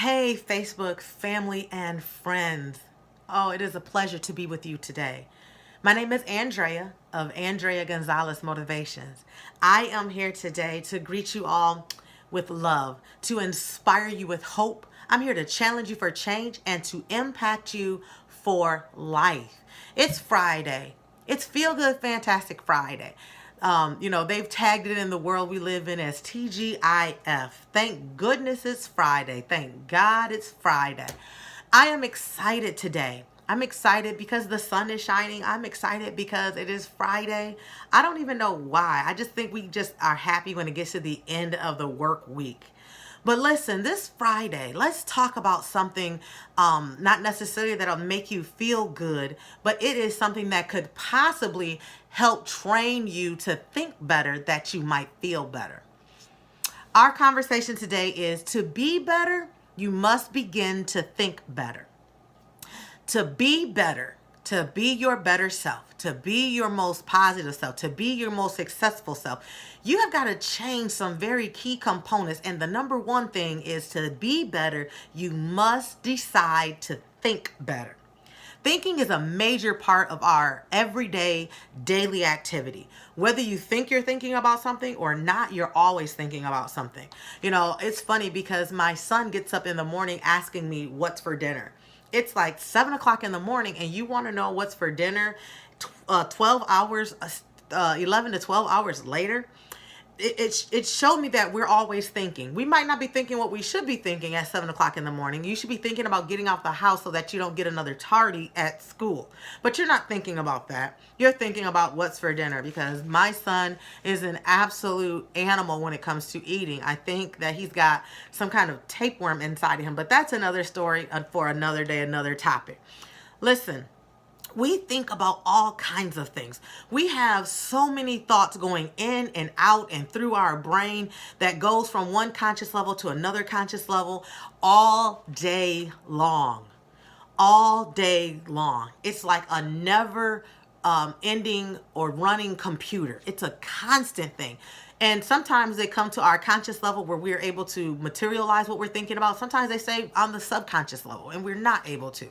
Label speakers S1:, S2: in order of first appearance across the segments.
S1: Hey, Facebook family and friends. Oh, it is a pleasure to be with you today. My name is Andrea of Andrea Gonzalez Motivations. I am here today to greet you all with love, to inspire you with hope. I'm here to challenge you for change and to impact you for life. It's Friday. It's Feel Good Fantastic Friday. They've tagged it in the world we live in as TGIF. Thank goodness it's Friday. Thank God it's Friday. I am excited today. I'm excited because the sun is shining. I'm excited because it is Friday. I don't even know why. I just think we just are happy when it gets to the end of the work week. But listen, this Friday, let's talk about something not necessarily that'll make you feel good, but it is something that could possibly help train you to think better, that you might feel better. Our conversation today is to be better, you must begin to think better. To be better, to be your better self, to be your most positive self, to be your most successful self, you have got to change some very key components. And the number one thing is to be better, you must decide to think better. Thinking is a major part of our everyday daily activity. Whether you think you're thinking about something or not, you're always thinking about something. It's funny because my son gets up in the morning asking me what's for dinner. It's like 7 o'clock in the morning and you want to know what's for dinner 12 hours, 11 to 12 hours later. It showed me that we're always thinking. We might not be thinking what we should be thinking at 7 o'clock in the morning. You should be thinking about getting out the house so that you don't get another tardy at school. But you're not thinking about that. You're thinking about what's for dinner, because my son is an absolute animal when it comes to eating. I think that he's got some kind of tapeworm inside of him. But that's another story for another day, another topic. Listen. We think about all kinds of things. We have so many thoughts going in and out and through our brain that goes from one conscious level to another conscious level all day long. All day long. It's like a never ending or running computer. It's a constant thing. And sometimes they come to our conscious level where we're able to materialize what we're thinking about. Sometimes they say on the subconscious level and we're not able to.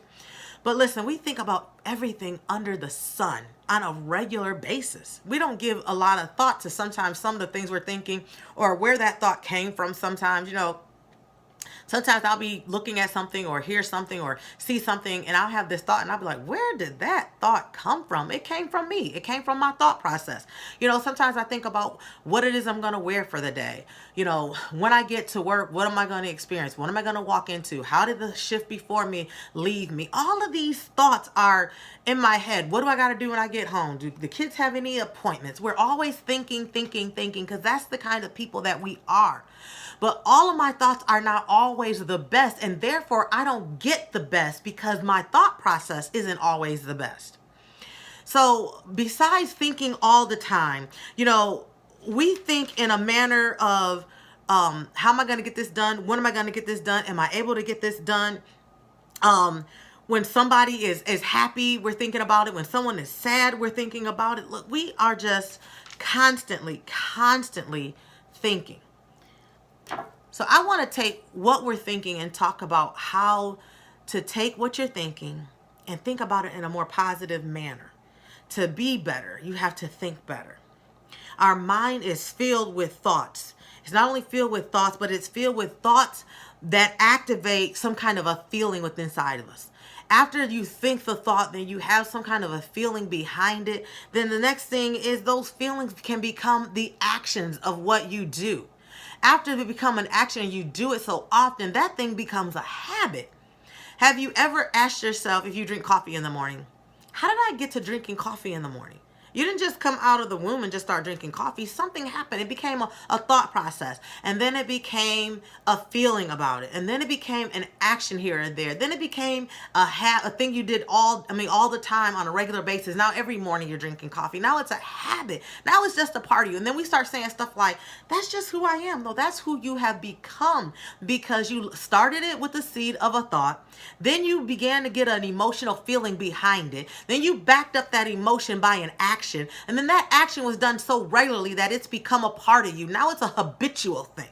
S1: But listen, we think about everything under the sun on a regular basis. We don't give a lot of thought to sometimes some of the things we're thinking or where that thought came from. Sometimes I'll be looking at something or hear something or see something and I'll have this thought and I'll be like, where did that thought come from? It came from me. It came from my thought process. Sometimes I think about what it is I'm going to wear for the day. When I get to work, what am I going to experience? What am I going to walk into? How did the shift before me leave me? All of these thoughts are in my head. What do I got to do when I get home? Do the kids have any appointments? We're always thinking, because that's the kind of people that we are. But all of my thoughts are not always the best, and therefore I don't get the best because my thought process isn't always the best. So besides thinking all the time, we think in a manner of how am I going to get this done? When am I going to get this done? Am I able to get this done? When somebody is happy, we're thinking about it. When someone is sad, we're thinking about it. Look, we are just constantly thinking. So I want to take what we're thinking and talk about how to take what you're thinking and think about it in a more positive manner. To be better, you have to think better. Our mind is filled with thoughts. It's not only filled with thoughts, but it's filled with thoughts that activate some kind of a feeling within inside of us. After you think the thought, then you have some kind of a feeling behind it. Then the next thing is those feelings can become the actions of what you do. After they become an action and you do it so often, that thing becomes a habit. Have you ever asked yourself, if you drink coffee in the morning, how did I get to drinking coffee in the morning? You didn't just come out of the womb and just start drinking coffee. Something happened. It became a thought process. And then it became a feeling about it. And then it became an action here and there. Then it became a thing you did all the time on a regular basis. Now every morning you're drinking coffee. Now it's a habit. Now it's just a part of you. And then we start saying stuff like, that's just who I am. No, that's who you have become, because you started it with the seed of a thought. Then you began to get an emotional feeling behind it. Then you backed up that emotion by an action. And then that action was done so regularly that it's become a part of you. Now it's a habitual thing.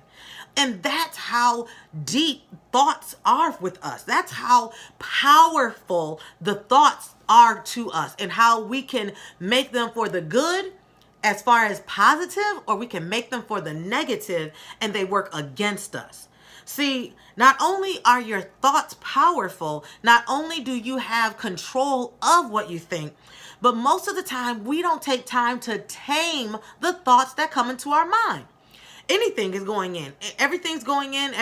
S1: And that's how deep thoughts are with us. That's how powerful the thoughts are to us, and how we can make them for the good as far as positive, or we can make them for the negative and they work against us. See, not only are your thoughts powerful, not only do you have control of what you think, but most of the time we don't take time to tame the thoughts that come into our mind. Anything is going in, everything's going in,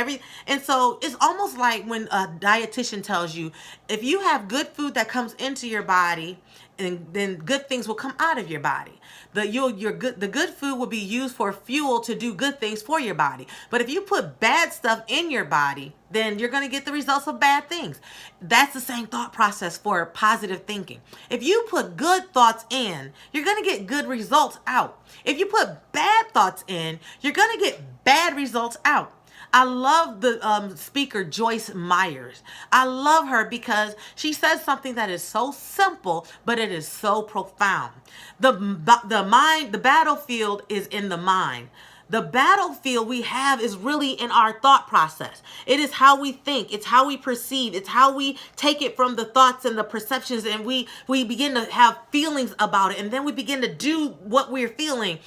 S1: and so it's almost like when a dietitian tells you, if you have good food that comes into your body, and then good things will come out of your body. The good food will be used for fuel to do good things for your body. But if you put bad stuff in your body, then you're going to get the results of bad things. That's the same thought process for positive thinking. If you put good thoughts in, you're going to get good results out. If you put bad thoughts in, you're going to get bad results out. I love the speaker Joyce Myers. I love her because she says something that is so simple, but it is so profound. The battlefield is in the mind. The battlefield we have is really in our thought process. It is how we think. It's how we perceive. It's how we take it from the thoughts and the perceptions, and we begin to have feelings about it, and then we begin to do what we're feeling.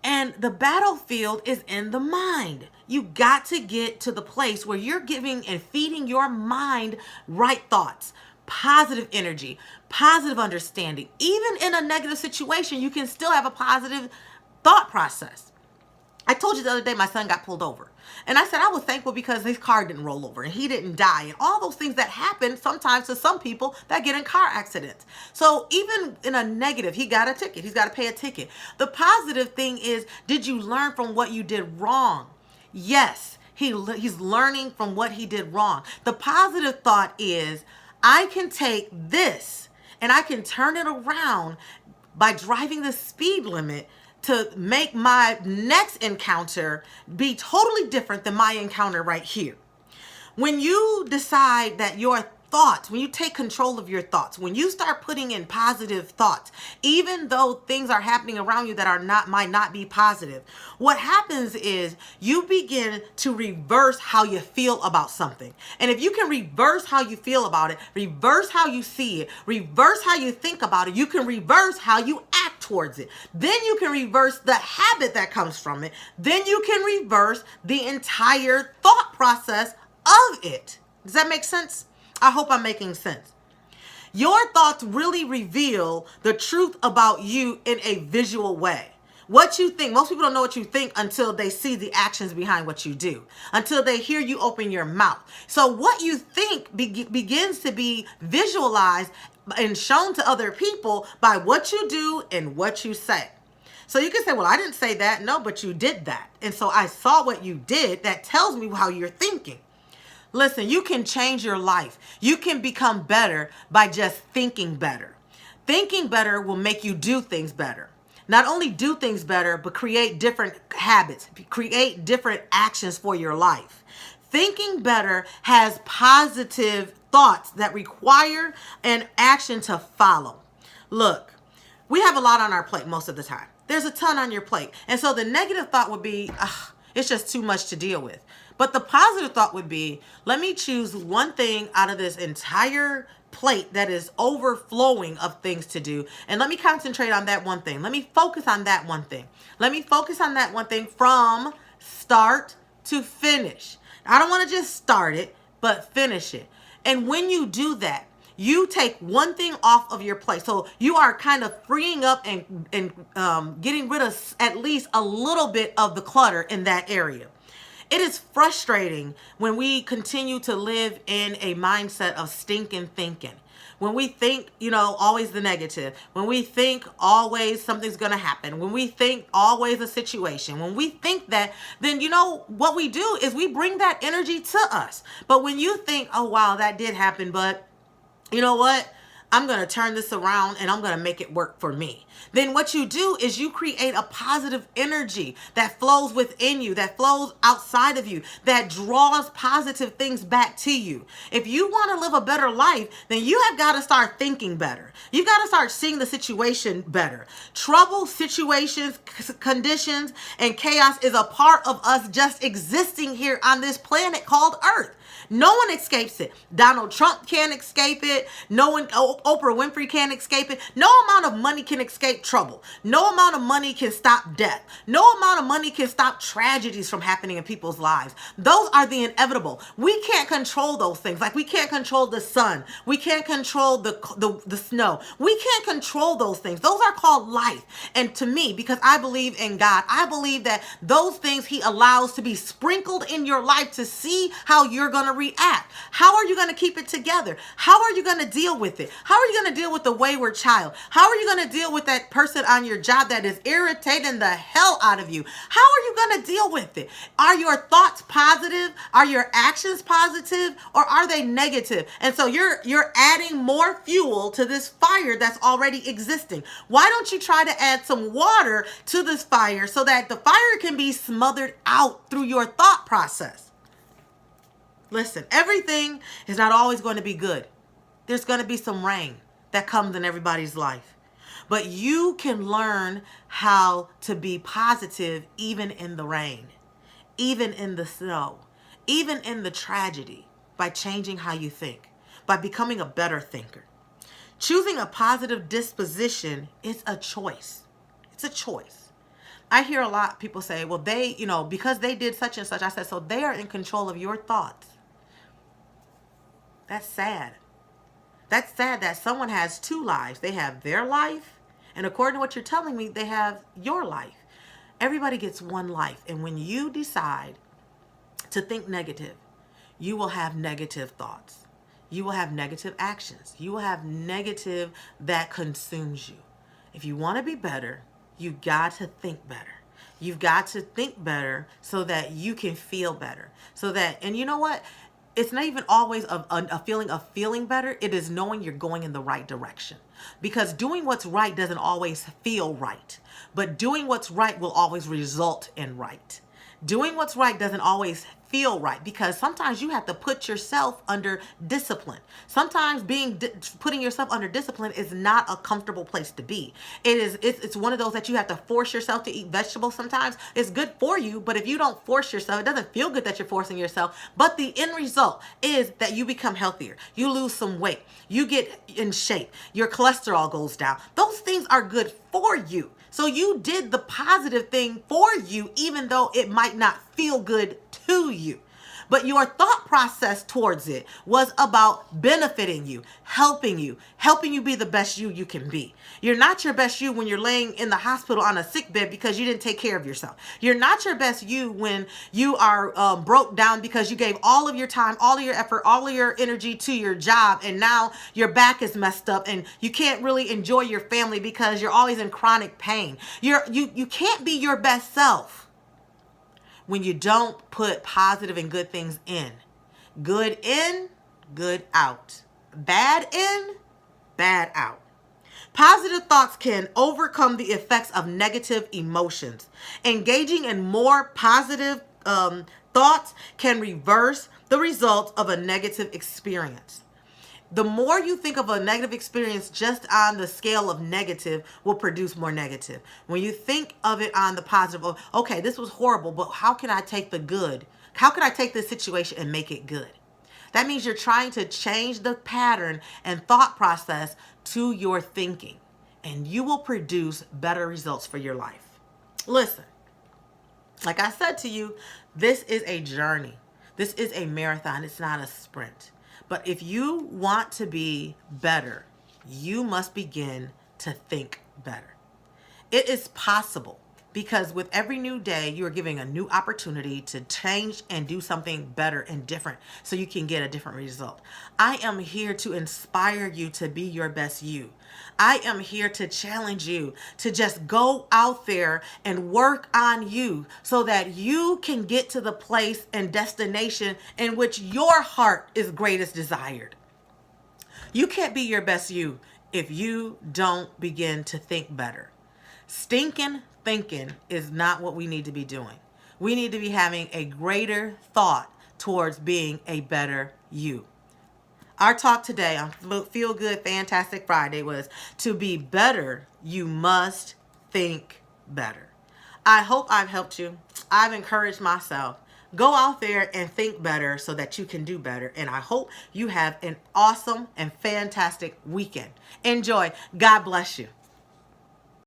S1: And the battlefield is in the mind. You got to get to the place where you're giving and feeding your mind right thoughts, positive energy, positive understanding. Even in a negative situation, you can still have a positive thought process. I told you the other day my son got pulled over. And I said I was thankful because his car didn't roll over and he didn't die. And all those things that happen sometimes to some people that get in car accidents. So even in a negative, he got a ticket. He's got to pay a ticket. The positive thing is, did you learn from what you did wrong? Yes, he's learning from what he did wrong. The positive thought is, I can take this and I can turn it around by driving the speed limit to make my next encounter be totally different than my encounter right here. When you decide that your thoughts, when you take control of your thoughts, when you start putting in positive thoughts, even though things are happening around you that are might not be positive, what happens is you begin to reverse how you feel about something. And if you can reverse how you feel about it, reverse how you see it, reverse how you think about it, you can reverse how you act towards it. Then you can reverse the habit that comes from it. Then you can reverse the entire thought process of it. Does that make sense? I hope I'm making sense. Your thoughts really reveal the truth about you in a visual way. What you think, most people don't know what you think until they see the actions behind what you do, until they hear you open your mouth. So what you think begins to be visualized and shown to other people by what you do and what you say. So you can say, well, I didn't say that. No, but you did that. And so I saw what you did. That tells me how you're thinking. Listen, you can change your life. You can become better by just thinking better. Thinking better will make you do things better. Not only do things better, but create different habits, create different actions for your life. Thinking better has positive thoughts that require an action to follow. Look, we have a lot on our plate most of the time. There's a ton on your plate. And so the negative thought would be, it's just too much to deal with. But the positive thought would be, let me choose one thing out of this entire plate that is overflowing of things to do, and let me concentrate on that one thing. Let me focus on that one thing. Let me focus on that one thing from start to finish. I don't want to just start it, but finish it. And when you do that, you take one thing off of your plate. So you are kind of freeing up and getting rid of at least a little bit of the clutter in that area. It is frustrating when we continue to live in a mindset of stinking thinking. When we think, always the negative. When we think always something's going to happen. When we think always a situation. When we think that, then what we do is we bring that energy to us. But when you think, oh, wow, that did happen, but you know what? I'm going to turn this around and I'm going to make it work for me. Then what you do is you create a positive energy that flows within you, that flows outside of you, that draws positive things back to you. If you want to live a better life, then you have got to start thinking better. You've got to start seeing the situation better. Trouble, situations, conditions, and chaos is a part of us just existing here on this planet called Earth. No one escapes it. Donald Trump can't escape it. No one, Oprah Winfrey can't escape it. No amount of money can escape trouble. No amount of money can stop death. No amount of money can stop tragedies from happening in people's lives. Those are the inevitable. We can't control those things. Like we can't control the sun. We can't control the snow. We can't control those things. Those are called life. And to me, because I believe in God, I believe that those things he allows to be sprinkled in your life to see how you're going to react. How are you going to keep it together? How are you going to deal with it? How are you going to deal with the wayward child? How are you going to deal with that person on your job that is irritating the hell out of you? How are you going to deal with it? Are your thoughts positive? Are your actions positive? Or are they negative? And so you're adding more fuel to this fire that's already existing. Why don't you try to add some water to this fire so that the fire can be smothered out through your thought process? Listen, everything is not always going to be good. There's going to be some rain that comes in everybody's life. But you can learn how to be positive even in the rain, even in the snow, even in the tragedy by changing how you think, by becoming a better thinker. Choosing a positive disposition is a choice. It's a choice. I hear a lot of people say, well, they, because they did such and such. I said, so they are in control of your thoughts. That's sad. That's sad that someone has two lives. They have their life, and according to what you're telling me, they have your life. Everybody gets one life, and when you decide to think negative, you will have negative thoughts. You will have negative actions. You will have negative that consumes you. If you want to be better, you got to think better. You've got to think better so that you can feel better. And you know what? It's not even always a feeling of feeling better. It is knowing you're going in the right direction. Because doing what's right doesn't always feel right. But doing what's right will always result in right. Doing what's right doesn't always feel right because sometimes you have to put yourself under discipline. Sometimes putting yourself under discipline is not a comfortable place to be. It's one of those that you have to force yourself to eat vegetables sometimes. It's good for you, but if you don't force yourself, it doesn't feel good that you're forcing yourself. But the end result is that you become healthier. You lose some weight. You get in shape. Your cholesterol goes down. Those things are good for you. So you did the positive thing for you, even though it might not feel good to you. But your thought process towards it was about benefiting you, helping you be the best you can be. You're not your best you when you're laying in the hospital on a sick bed because you didn't take care of yourself. You're not your best you when you are broke down because you gave all of your time, all of your effort, all of your energy to your job, and now your back is messed up and you can't really enjoy your family because you're always in chronic pain. You can't be your best self when you don't put positive and good things in. Good in, good out. Bad in, bad out. Positive thoughts can overcome the effects of negative emotions. Engaging in more positive thoughts can reverse the results of a negative experience. The more you think of a negative experience just on the scale of negative will produce more negative. When you think of it on the positive, of, okay, this was horrible, but how can I take the good? How can I take this situation and make it good? That means you're trying to change the pattern and thought process to your thinking, and you will produce better results for your life. Listen, like I said to you, this is a journey. This is a marathon. It's not a sprint. But if you want to be better, you must begin to think better. It is possible because with every new day, you are giving a new opportunity to change and do something better and different so you can get a different result. I am here to inspire you to be your best you. I am here to challenge you to just go out there and work on you so that you can get to the place and destination in which your heart is greatest desired. You can't be your best you if you don't begin to think better. Stinking thinking is not what we need to be doing. We need to be having a greater thought towards being a better you. Our talk today on Feel Good Fantastic Friday was to be better, you must think better. I hope I've helped you. I've encouraged myself. Go out there and think better so that you can do better. And I hope you have an awesome and fantastic weekend. Enjoy. God bless you.